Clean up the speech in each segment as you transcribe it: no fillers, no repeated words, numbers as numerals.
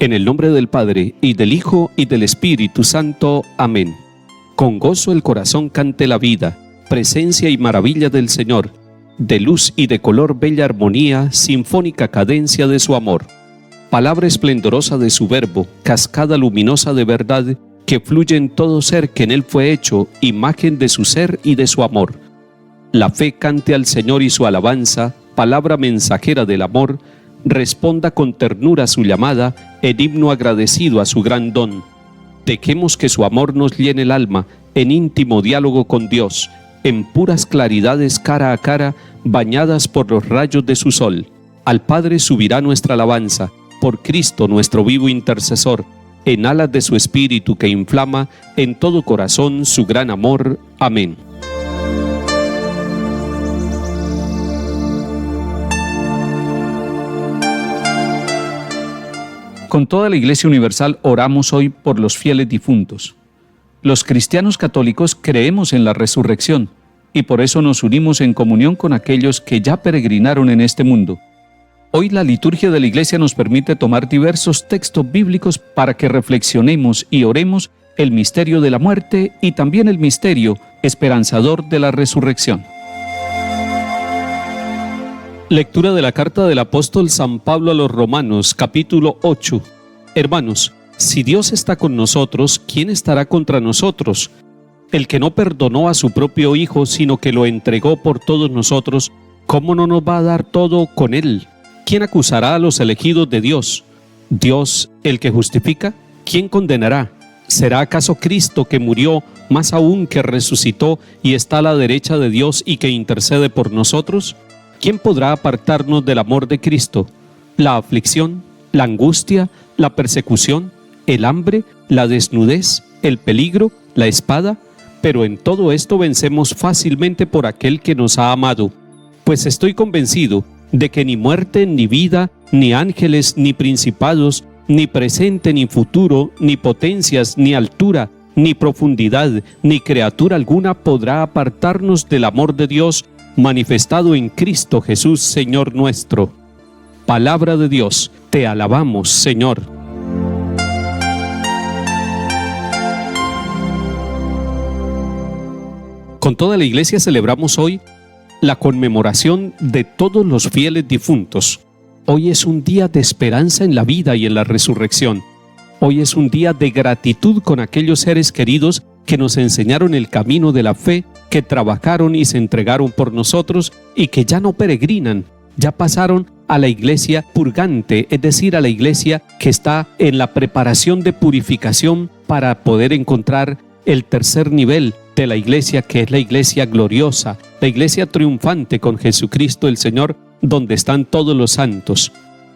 En el nombre del Padre, y del Hijo, y del Espíritu Santo. Amén. Con gozo el corazón cante la vida, presencia y maravilla del Señor, de luz y de color bella armonía, sinfónica cadencia de su amor. Palabra esplendorosa de su verbo, cascada luminosa de verdad, que fluye en todo ser que en él fue hecho, imagen de su ser y de su amor. La fe cante al Señor y su alabanza, palabra mensajera del amor, responda con ternura a su llamada, en himno agradecido a su gran don. Dejemos que su amor nos llene el alma, en íntimo diálogo con Dios, en puras claridades cara a cara, bañadas por los rayos de su sol. Al Padre subirá nuestra alabanza, por Cristo nuestro vivo intercesor, en alas de su espíritu que inflama en todo corazón su gran amor. Amén. Con toda la Iglesia Universal oramos hoy por los fieles difuntos. Los cristianos católicos creemos en la resurrección y por eso nos unimos en comunión con aquellos que ya peregrinaron en este mundo. Hoy la liturgia de la Iglesia nos permite tomar diversos textos bíblicos para que reflexionemos y oremos el misterio de la muerte y también el misterio esperanzador de la resurrección. Lectura de la carta del apóstol San Pablo a los Romanos, capítulo 8. Hermanos, si Dios está con nosotros, ¿quién estará contra nosotros? El que no perdonó a su propio Hijo, sino que lo entregó por todos nosotros, ¿cómo no nos va a dar todo con él? ¿Quién acusará a los elegidos de Dios? ¿Dios el que justifica? ¿Quién condenará? ¿Será acaso Cristo que murió, más aún que resucitó y está a la derecha de Dios y que intercede por nosotros? ¿Quién podrá apartarnos del amor de Cristo? ¿La aflicción, la angustia, la persecución, el hambre, la desnudez, el peligro, la espada? Pero en todo esto vencemos fácilmente por aquel que nos ha amado. Pues estoy convencido de que ni muerte, ni vida, ni ángeles, ni principados, ni presente, ni futuro, ni potencias, ni altura, ni profundidad, ni criatura alguna podrá apartarnos del amor de Dios manifestado en Cristo Jesús, Señor nuestro. Palabra de Dios, te alabamos, Señor. Con toda la Iglesia celebramos hoy la conmemoración de todos los fieles difuntos. Hoy es un día de esperanza en la vida y en la resurrección. Hoy es un día de gratitud con aquellos seres queridos que nos enseñaron el camino de la fe, que trabajaron y se entregaron por nosotros y que ya no peregrinan, ya pasaron a la iglesia purgante, es decir, a la iglesia que está en la preparación de purificación para poder encontrar el tercer nivel de la iglesia, que es la iglesia gloriosa, la iglesia triunfante con Jesucristo el Señor, donde están todos los santos.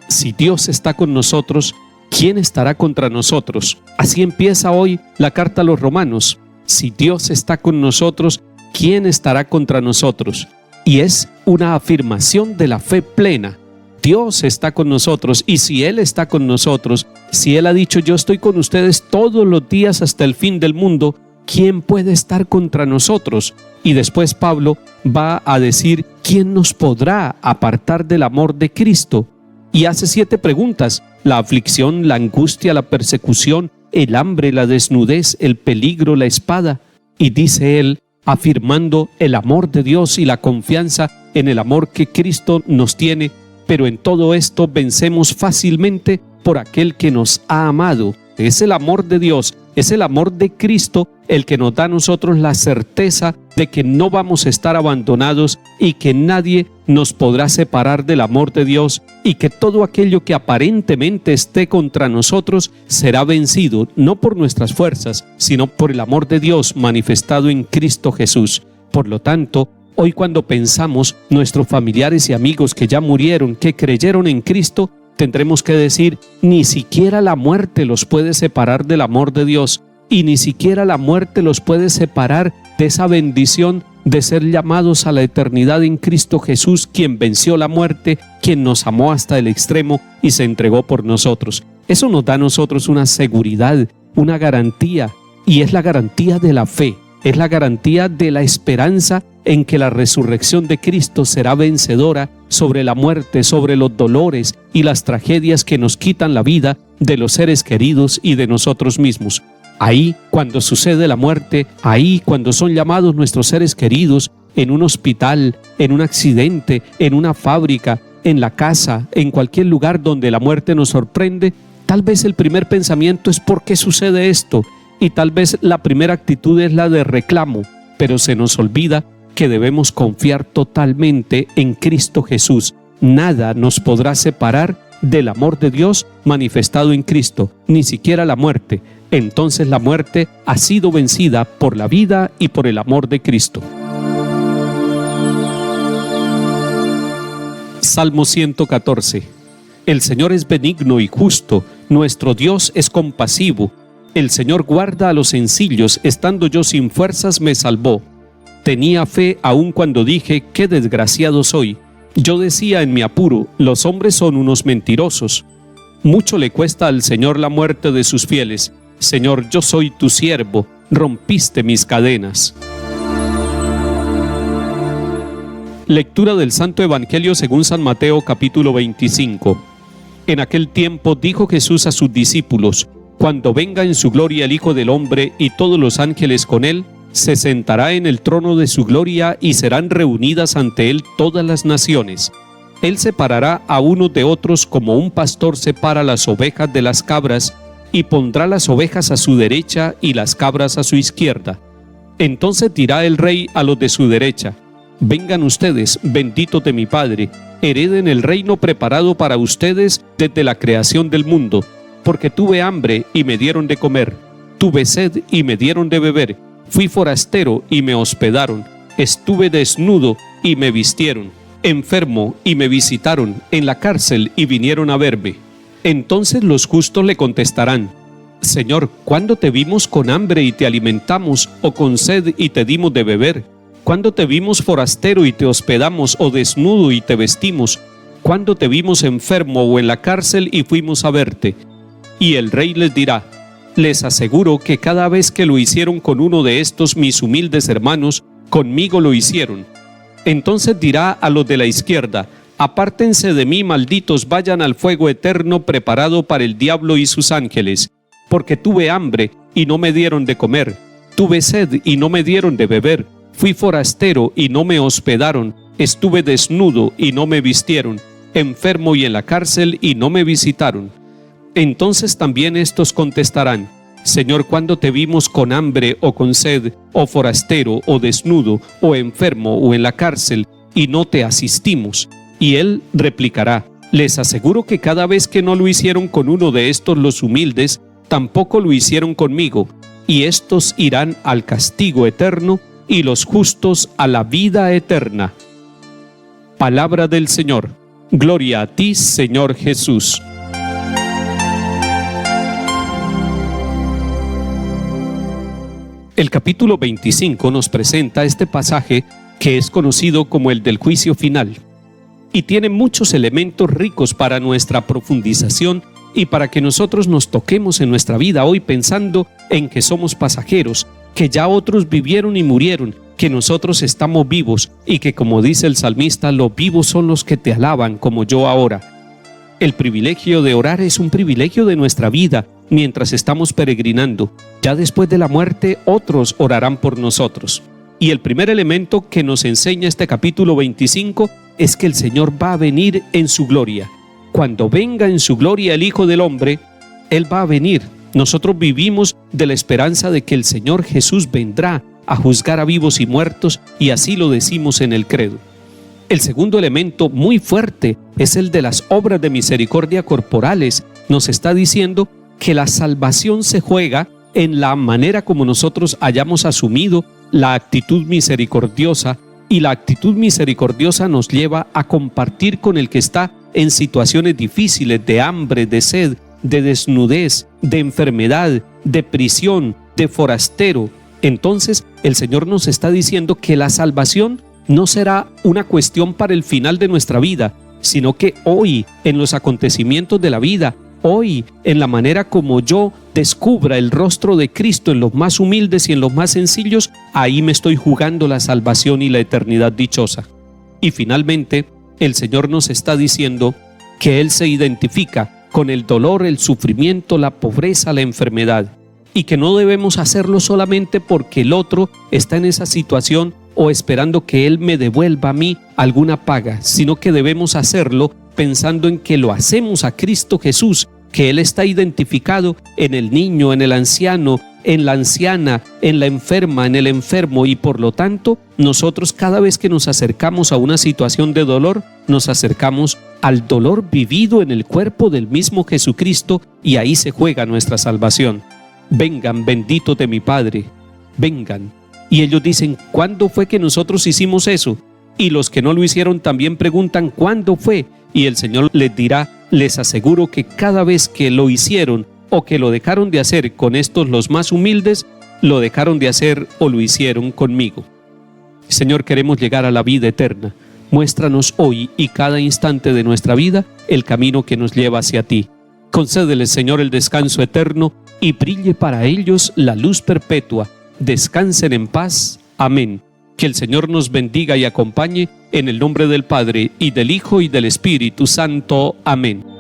Si Dios está con nosotros, ¿quién estará contra nosotros? Así empieza hoy la carta a los Romanos. Si Dios está con nosotros, ¿quién estará contra nosotros? Y es una afirmación de la fe plena. Dios está con nosotros, y si Él está con nosotros, si Él ha dicho yo estoy con ustedes todos los días hasta el fin del mundo, ¿quién puede estar contra nosotros? Y después Pablo va a decir ¿quién nos podrá apartar del amor de Cristo? Y hace 7 preguntas: la aflicción, la angustia, la persecución, el hambre, la desnudez, el peligro, la espada. Y dice él, afirmando el amor de Dios y la confianza en el amor que Cristo nos tiene, pero en todo esto vencemos fácilmente por aquel que nos ha amado. Es el amor de Dios, es el amor de Cristo el que nos da a nosotros la certeza de que no vamos a estar abandonados y que nadie nos podrá separar del amor de Dios, y que todo aquello que aparentemente esté contra nosotros será vencido, no por nuestras fuerzas, sino por el amor de Dios manifestado en Cristo Jesús. Por lo tanto, hoy cuando pensamos nuestros familiares y amigos que ya murieron, que creyeron en Cristo, tendremos que decir, ni siquiera la muerte los puede separar del amor de Dios, y ni siquiera la muerte los puede separar de esa bendición de ser llamados a la eternidad en Cristo Jesús, quien venció la muerte, quien nos amó hasta el extremo y se entregó por nosotros. Eso nos da a nosotros una seguridad, una garantía, y es la garantía de la fe, es la garantía de la esperanza en que la resurrección de Cristo será vencedora sobre la muerte, sobre los dolores y las tragedias que nos quitan la vida de los seres queridos y de nosotros mismos. Ahí, cuando sucede la muerte, ahí, cuando son llamados nuestros seres queridos, en un hospital, en un accidente, en una fábrica, en la casa, en cualquier lugar donde la muerte nos sorprende, tal vez el primer pensamiento es ¿por qué sucede esto? Y tal vez la primera actitud es la de reclamo, pero se nos olvida que debemos confiar totalmente en Cristo Jesús. Nada nos podrá separar del amor de Dios manifestado en Cristo, ni siquiera la muerte. Entonces la muerte ha sido vencida por la vida y por el amor de Cristo. Salmo 114. El Señor es benigno y justo, nuestro Dios es compasivo. El Señor guarda a los sencillos, estando yo sin fuerzas me salvó. Tenía fe aun cuando dije, qué desgraciado soy. Yo decía en mi apuro, los hombres son unos mentirosos. Mucho le cuesta al Señor la muerte de sus fieles. Señor, yo soy tu siervo, rompiste mis cadenas. Lectura del Santo Evangelio según San Mateo, capítulo 25. En aquel tiempo dijo Jesús a sus discípulos, cuando venga en su gloria el Hijo del Hombre y todos los ángeles con él, se sentará en el trono de su gloria y serán reunidas ante él todas las naciones. Él separará a unos de otros como un pastor separa las ovejas de las cabras, y pondrá las ovejas a su derecha y las cabras a su izquierda. Entonces dirá el rey a los de su derecha, vengan ustedes, benditos de mi Padre, hereden el reino preparado para ustedes desde la creación del mundo, porque tuve hambre y me dieron de comer, tuve sed y me dieron de beber, fui forastero y me hospedaron, estuve desnudo y me vistieron, enfermo y me visitaron, en la cárcel y vinieron a verme. Entonces los justos le contestarán, Señor, ¿cuándo te vimos con hambre y te alimentamos, o con sed y te dimos de beber? ¿Cuándo te vimos forastero y te hospedamos, o desnudo y te vestimos? ¿Cuándo te vimos enfermo o en la cárcel y fuimos a verte? Y el rey les dirá, les aseguro que cada vez que lo hicieron con uno de estos mis humildes hermanos, conmigo lo hicieron. Entonces dirá a los de la izquierda, apártense de mí, malditos, vayan al fuego eterno preparado para el diablo y sus ángeles, porque tuve hambre y no me dieron de comer, tuve sed y no me dieron de beber, fui forastero y no me hospedaron, estuve desnudo y no me vistieron, enfermo y en la cárcel y no me visitaron. Entonces también estos contestarán, Señor, ¿cuándo te vimos con hambre o con sed, o forastero o desnudo, o enfermo o en la cárcel, y no te asistimos? Y él replicará, les aseguro que cada vez que no lo hicieron con uno de estos los humildes, tampoco lo hicieron conmigo, y estos irán al castigo eterno, y los justos a la vida eterna. Palabra del Señor. Gloria a ti, Señor Jesús. El capítulo 25 nos presenta este pasaje que es conocido como el del juicio final y tiene muchos elementos ricos para nuestra profundización y para que nosotros nos toquemos en nuestra vida hoy pensando en que somos pasajeros, que ya otros vivieron y murieron, que nosotros estamos vivos y que, como dice el salmista, los vivos son los que te alaban como yo ahora. El privilegio de orar es un privilegio de nuestra vida mientras estamos peregrinando. Ya después de la muerte, otros orarán por nosotros. Y el primer elemento que nos enseña este capítulo 25 es que el Señor va a venir en su gloria. Cuando venga en su gloria el Hijo del Hombre, Él va a venir. Nosotros vivimos de la esperanza de que el Señor Jesús vendrá a juzgar a vivos y muertos, y así lo decimos en el credo. El segundo elemento muy fuerte es el de las obras de misericordia corporales. Nos está diciendo que la salvación se juega en la manera como nosotros hayamos asumido la actitud misericordiosa, y la actitud misericordiosa nos lleva a compartir con el que está en situaciones difíciles de hambre, de sed, de desnudez, de enfermedad, de prisión, de forastero. Entonces el Señor nos está diciendo que la salvación no será una cuestión para el final de nuestra vida, sino que hoy, en los acontecimientos de la vida, hoy, en la manera como yo descubra el rostro de Cristo en los más humildes y en los más sencillos, ahí me estoy jugando la salvación y la eternidad dichosa. Y finalmente, el Señor nos está diciendo que Él se identifica con el dolor, el sufrimiento, la pobreza, la enfermedad, y que no debemos hacerlo solamente porque el otro está en esa situación o esperando que Él me devuelva a mí alguna paga, sino que debemos hacerlo pensando en que lo hacemos a Cristo Jesús, que Él está identificado en el niño, en el anciano, en la anciana, en la enferma, en el enfermo, y por lo tanto, nosotros cada vez que nos acercamos a una situación de dolor, nos acercamos al dolor vivido en el cuerpo del mismo Jesucristo, y ahí se juega nuestra salvación. Vengan, benditos de mi Padre, vengan. Y ellos dicen, ¿cuándo fue que nosotros hicimos eso? Y los que no lo hicieron también preguntan, ¿cuándo fue? Y el Señor les dirá, les aseguro que cada vez que lo hicieron o que lo dejaron de hacer con estos los más humildes, lo dejaron de hacer o lo hicieron conmigo. Señor, queremos llegar a la vida eterna. Muéstranos hoy y cada instante de nuestra vida el camino que nos lleva hacia ti. Concédeles, Señor, el descanso eterno y brille para ellos la luz perpetua. Descansen en paz. Amén. Que el Señor nos bendiga y acompañe en el nombre del Padre, y del Hijo, y del Espíritu Santo. Amén.